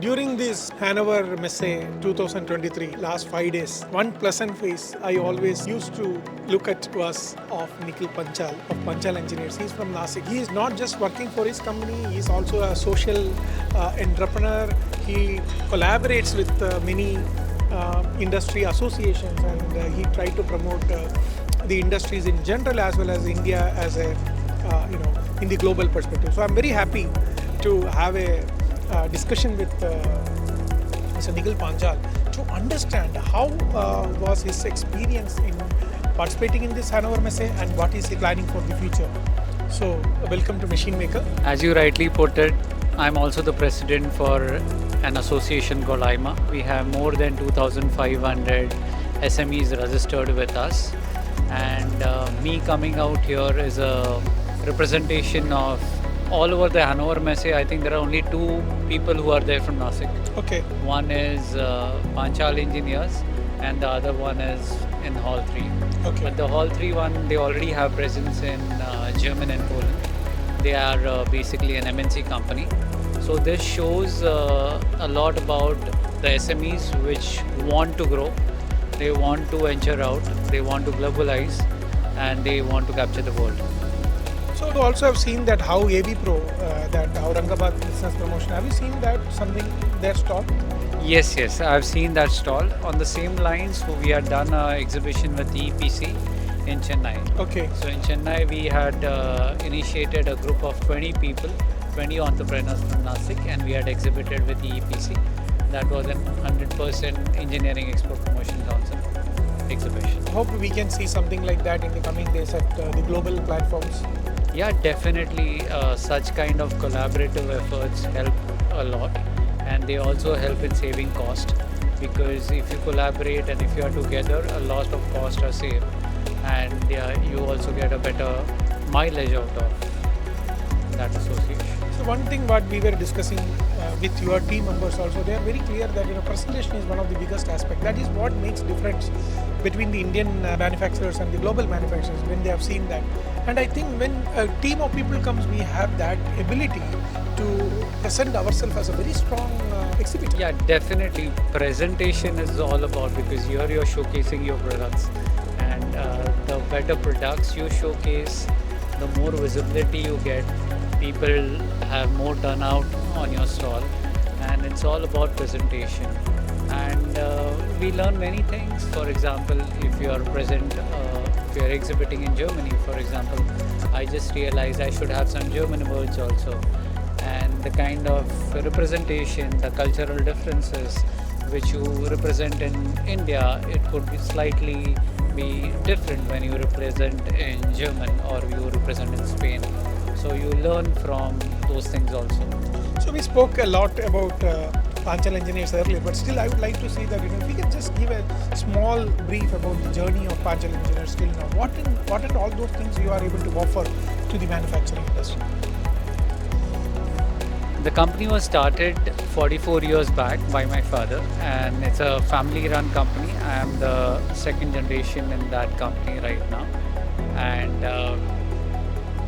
During this Hannover Messe 2023, last 5 days, one pleasant face I always used to look at was of Nikhil Panchal of Panchal Engineers. He's from Nasik. He is not just working for his company, he is also a social entrepreneur. He collaborates with many industry associations and he tried to promote the industries in general as well as India as a, in the global perspective. So I'm very happy to have a discussion with Mr. Nikhil Panchal to understand how was his experience in participating in this Hannover Messe and what is he planning for the future. So welcome to Machine Maker. As you rightly put it, I'm also the president for an association called IMA. We have more than 2,500 SMEs registered with us, and me coming out here is a representation of all over the Hannover Messe. I think there are only two people who are there from Nasik. Okay. One is Panchal Engineers and the other one is in Hall 3. Okay. But the Hall 3 one, they already have presence in Germany and Poland. They are basically an MNC company. So this shows a lot about the SMEs which want to grow, they want to venture out, they want to globalize, and they want to capture the world. So you also have seen that how AB Pro, that Aurangabad business promotion, have you seen that something their stall? Yes, I've seen that stall. On the same lines, we had done an exhibition with EPC in Chennai. Okay. So in Chennai, we had initiated a group of 20 people, 20 entrepreneurs from Nasik, and we had exhibited with EPC. That was a 100% engineering expo promotion council exhibition. Hope we can see something like that in the coming days at the global platforms. Yeah, definitely such kind of collaborative efforts help a lot, and they also help in saving cost, because if you collaborate and if you are together, a lot of costs are saved, and you also get a better mileage out of that association. So one thing what we were discussing with your team members also, they are very clear that presentation is one of the biggest aspects. That is what makes difference between the Indian manufacturers and the global manufacturers when they have seen that. And I think when a team of people comes, we have that ability to present ourselves as a very strong exhibitor. Yeah, definitely. Presentation is all about, because here you're showcasing your products, and the better products you showcase, the more visibility you get. People have more turnout on your stall, and it's all about presentation. And we learn many things. For example, if you are present, if you are exhibiting in Germany, for example, I just realized I should have some German words also. And the kind of representation, the cultural differences which you represent in India, it could be slightly be different when you represent in German or you represent in Spain. So you learn from those things also. So we spoke a lot about Panchal Engineers earlier, but still I would like to see that if we can just give a small brief about the journey of Panchal Engineers till now. What are all those things you are able to offer to the manufacturing industry? The company was started 44 years back by my father, and it's a family-run company. I am the second generation in that company right now. And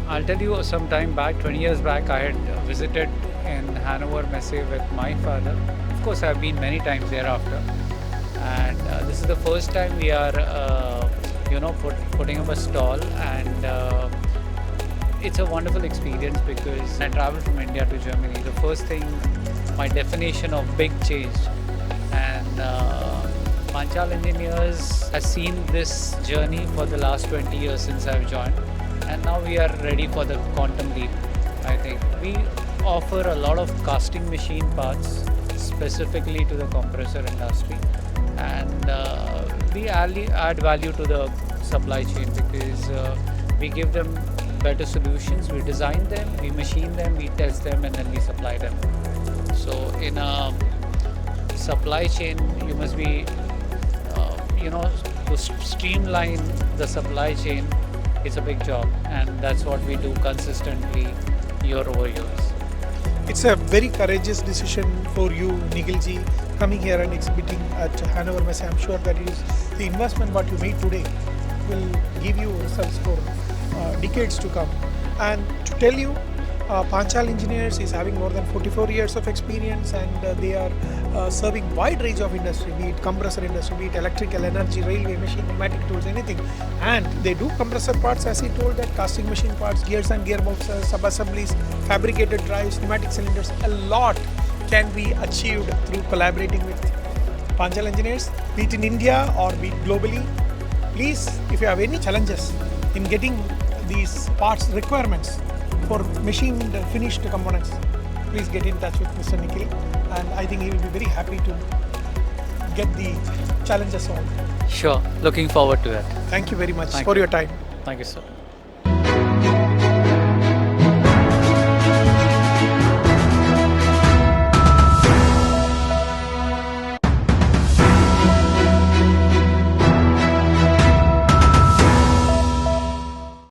I'll tell you, some time back, 20 years back, I had visited in Hannover Messe with my father. Of course, I've been many times thereafter. And this is the first time we are, putting up a stall, and it's a wonderful experience because I traveled from India to Germany. The first thing, my definition of big changed, and Panchal Engineers has seen this journey for the last 20 years since I've joined, and now we are ready for the quantum leap. I think we offer a lot of casting machine parts specifically to the compressor industry, and we add value to the supply chain because we give them better solutions. We design them, we machine them, we test them, and then we supply them. So in a supply chain, you must be, to streamline the supply chain. It's a big job, and that's what we do consistently year over years. It's a very courageous decision for you, Nikhilji, coming here and exhibiting at Hannover Messe. I'm sure that is the investment what you made today will give you results for decades to come. And to tell you, Panchal Engineers is having more than 44 years of experience, and they are serving wide range of industry, be it compressor industry, be it electrical, energy, railway, machine, pneumatic tools, anything. And they do compressor parts, as he told, that casting machine parts, gears and gearboxes, sub-assemblies, fabricated drives, pneumatic cylinders. A lot can be achieved through collaborating with Panchal Engineers, be it in India or be it globally. Please, if you have any challenges in getting these parts requirements for machined finished components, please get in touch with Mr. Nikhil, and I think he will be very happy to get the challenges solved. Sure, looking forward to that. Thank you very much Thank for you. your time. Thank you, sir.